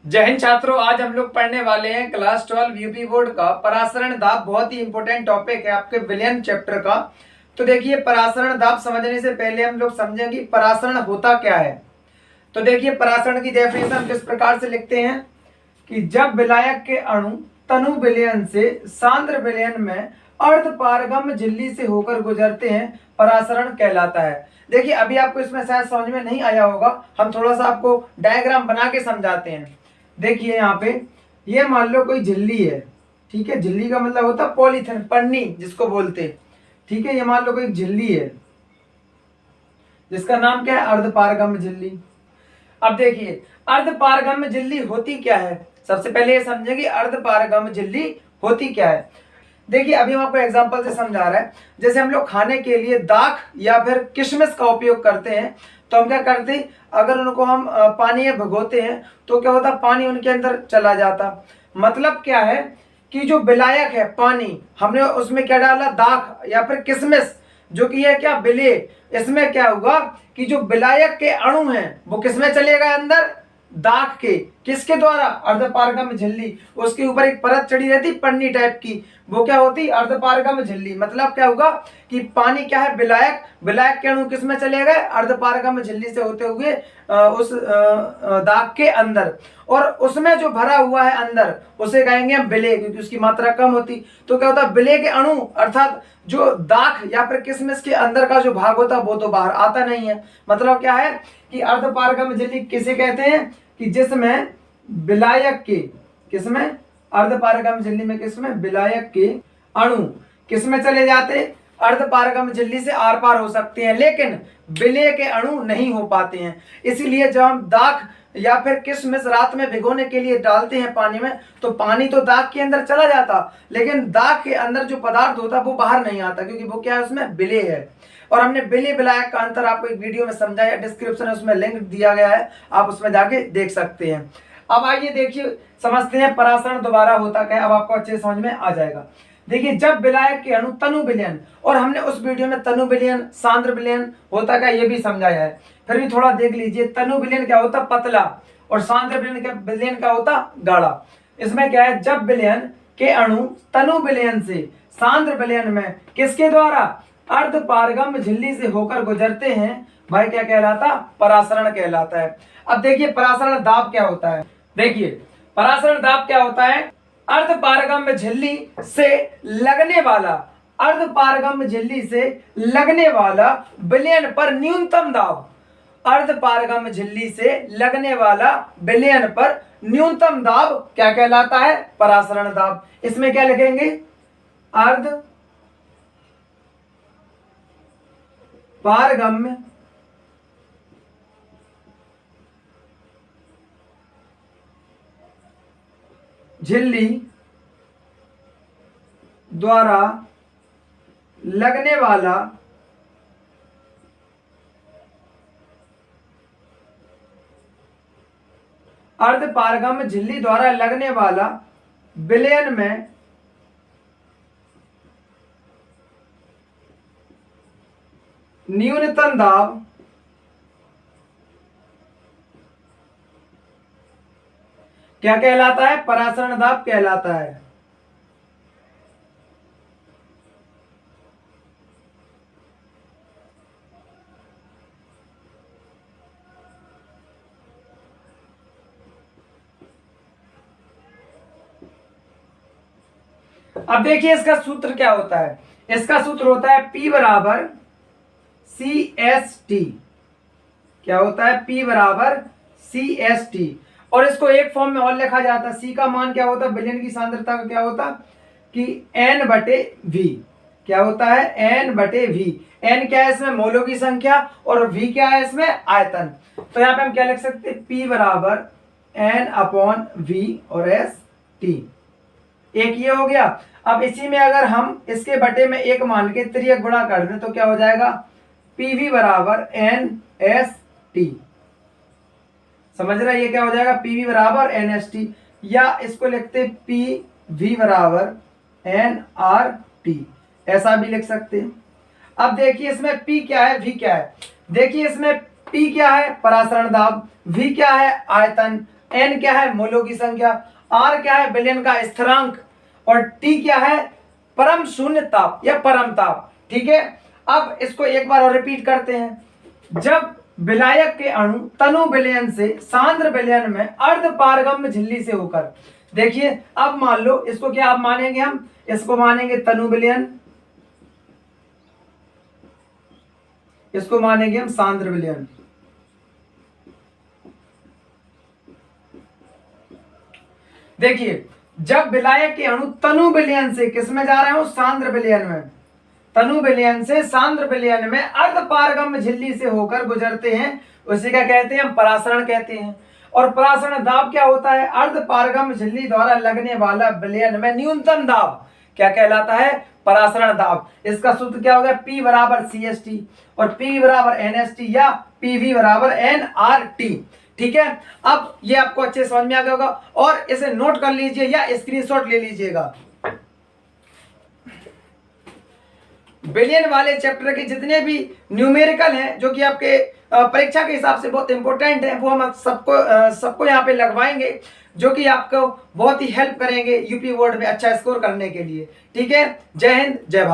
जय हिंद छात्रों। आज हम लोग पढ़ने वाले हैं क्लास 12 यूपी बोर्ड का परासरण दाब। बहुत ही इंपॉर्टेंट टॉपिक है आपके विलयन चैप्टर का। तो देखिए, परासरण दाब समझने से पहले हम लोग समझेंगे परासरण होता क्या है। तो देखिए, परासरण की डेफिनेशन किस प्रकार से लिखते हैं कि जब विलायक के अणु तनु विलयन से सांद्र विलयन में अर्ध पारगम्य झिल्ली से होकर गुजरते हैं, परासरण कहलाता है। देखिए, अभी आपको इसमें शायद समझ में नहीं आया होगा, हम थोड़ा सा आपको डायग्राम बना के समझाते हैं। देखिए यहाँ पे, ये मान लो कोई झिल्ली है, ठीक है। झिल्ली का मतलब होता है पॉलीथिन, पन्नी जिसको बोलते, ठीक है। ये मान लो कोई झिल्ली है जिसका नाम क्या है, अर्धपारगम्य झिल्ली। अब देखिए, अर्धपारगम्य झिल्ली होती क्या है। सबसे पहले ये समझे कि अर्धपारगम्य झिल्ली होती क्या है। देखिए, अभी हम आपको एग्जांपल से समझा रहा है। जैसे हम लोग खाने के लिए दाख या फिर किशमिश का उपयोग करते हैं, तो हम क्या करते हैं, अगर उनको हम पानी में भिगोते हैं तो क्या होता, पानी उनके अंदर चला जाता। मतलब क्या है कि जो विलायक है पानी, हमने उसमें क्या डाला, दाख या फिर किशमिश, जो कि है क्या, विलेय। इसमें क्या होगा कि जो विलायक के अणु हैं वो किसमें चले गए, अंदर दाख के। किसके द्वारा, अर्धपारगम्य झिल्ली। उसके ऊपर एक परत चढ़ी रहती पन्नी टाइप की, वो क्या होती, अर्धपारगम्य झिल्ली। मतलब क्या होगा कि पानी क्या है, विलायक, विलायक के अणु किसमें चले गए, अर्धपारगम्य झिल्ली से होते हुए उस दाग के अंदर, और उसमें जो भरा हुआ है अंदर उसे कहेंगे हम विलेय, क्योंकि उसकी मात्रा कम होती। तो क्या होता है, विलेय के अणु अर्थात जो दाख या फिर किशमिश के अंदर का जो भाग होता है वो तो बाहर आता नहीं है। मतलब क्या है कि अर्धपारगम्य झिल्ली किसे कहते हैं कि जिसमें विलायक के, किसमें, अर्धपारगम्य झिल्ली में किसमें, विलायक के अणु किसमें चले जाते, अर्धपारगम्य झिल्ली से आर पार हो सकते हैं, लेकिन विलेय के अणु नहीं हो पाते हैं। इसीलिए जब हम दाख या फिर किशमिश रात में भिगोने के लिए डालते हैं पानी में, तो पानी तो दाग के अंदर चला जाता, लेकिन दाग के अंदर जो पदार्थ होता है वो बाहर नहीं आता, क्योंकि वो क्या है, उसमें विलेय है। और हमने विलेय विलायक का अंतर आपको एक वीडियो में समझाया, डिस्क्रिप्शन में उसमें लिंक दिया गया है, आप उसमें जाके देख सकते हैं। अब आइए देखिए, समझते हैं परासरण दोबारा होता क्या है। अब आपको अच्छे समझ में आ जाएगा। देखिए, जब विलायक के अणु तनु विलयन, और हमने उस वीडियो में तनु विलयन, सांद्र विलयन होता क्या ये भी समझाया है, फिर भी थोड़ा देख लीजिए। तनु विलयन क्या होता, पतला, और सांद्र विलयन क्या होता, गाढ़ा। इसमें क्या है, जब विलयन के अणु तनु विलयन से सांद्र विलयन में किसके द्वारा, अर्धपारगम्य झिल्ली से होकर गुजरते हैं, भाई क्या कहलाता, परासरण कहलाता है। अब देखिए, परासरण दाब क्या होता है। देखिए, परासरण दाब क्या होता है, अर्धपारगम्य झिल्ली से लगने वाला, अर्धपारगम्य झिल्ली से लगने वाला विलयन पर न्यूनतम दाब, अर्धपारगम्य झिल्ली से लगने वाला विलयन पर न्यूनतम दाब क्या कहलाता है, परासरण दाब। इसमें क्या लिखेंगे, अर्ध पारगम्य झिल्ली द्वारा लगने वाला अर्धपारगम्य झिल्ली द्वारा लगने वाला विलयन में न्यूनतम दाब क्या कहलाता है, परासरण दाब कहलाता है। अब देखिए, इसका सूत्र क्या होता है। इसका सूत्र होता है P बराबर CST। क्या होता है, P बराबर CST। और इसको एक फॉर्म में और लिखा जाता है। C का मान क्या होता है, विलयन की सांद्रता का क्या होता कि N बटे V। क्या होता है, N बटे V। N क्या है, इसमें मोलों की संख्या, और V क्या है, इसमें आयतन। तो यहाँ पे हम क्या लिख सकते हैं, P बराबर N/V और ST। एक ये हो गया। अब इसी में अगर हम इसके बटे में एक मान के त्रियक गुणा कर दें तो क्या हो जाएगा, PV बराबर NST। समझ रहे, ये क्या हो जाएगा, PV बराबर NST, या इसको लिखते PV बराबर NRT, ऐसा भी लिख सकते हैं। अब देखिए, इसमें P क्या है, V क्या है। देखिए, इसमें P क्या है, परासरण दाब, V क्या है, आयतन, n क्या है, मोलों की संख्या, r क्या है, विलयन का स्थिरांक, और t क्या है, परम शून्य ताप या परम ताप। ठीक है, अब इसको एक बार और रिपीट करते हैं। जब विलायक के अणु तनु विलयन से सांद्र विलयन में अर्ध पारगम्य झिल्ली से होकर, देखिए अब मान लो इसको क्या अब मानेंगे हम, इसको मानेंगे तनु विलयन, इसको मानेंगे हम सांद्र विलयन। देखिए जब विलायक के अणु तनु विलयन से किस में जा रहे हो, सांद्र विलयन में, तनु विलयन से सांद्र विलयन में अर्ध पारगम्य झिल्ली से होकर गुजरते हैं, उसी का कहते हैं हम परासरण कहते हैं। और परासरण दाब क्या होता है, अर्ध पारगम्य झिल्ली द्वारा लगने वाला विलयन में न्यूनतम दाब क्या कहलाता है, परासरण दाब। इसका सूत्र क्या होगा, P बराबर CST और P बराबर NST या PV बराबर NRT। ठीक है, अब ये आपको अच्छे समझ में आ गया होगा और इसे नोट कर लीजिए या स्क्रीनशॉट ले लीजिएगा। विलयन वाले चैप्टर के जितने भी न्यूमेरिकल हैं जो कि आपके परीक्षा के हिसाब से बहुत इंपॉर्टेंट है, वो हम सबको यहाँ पे लगवाएंगे, जो कि आपको बहुत ही हेल्प करेंगे यूपी बोर्ड में अच्छा स्कोर करने के लिए। ठीक है, जय हिंद जय भारत।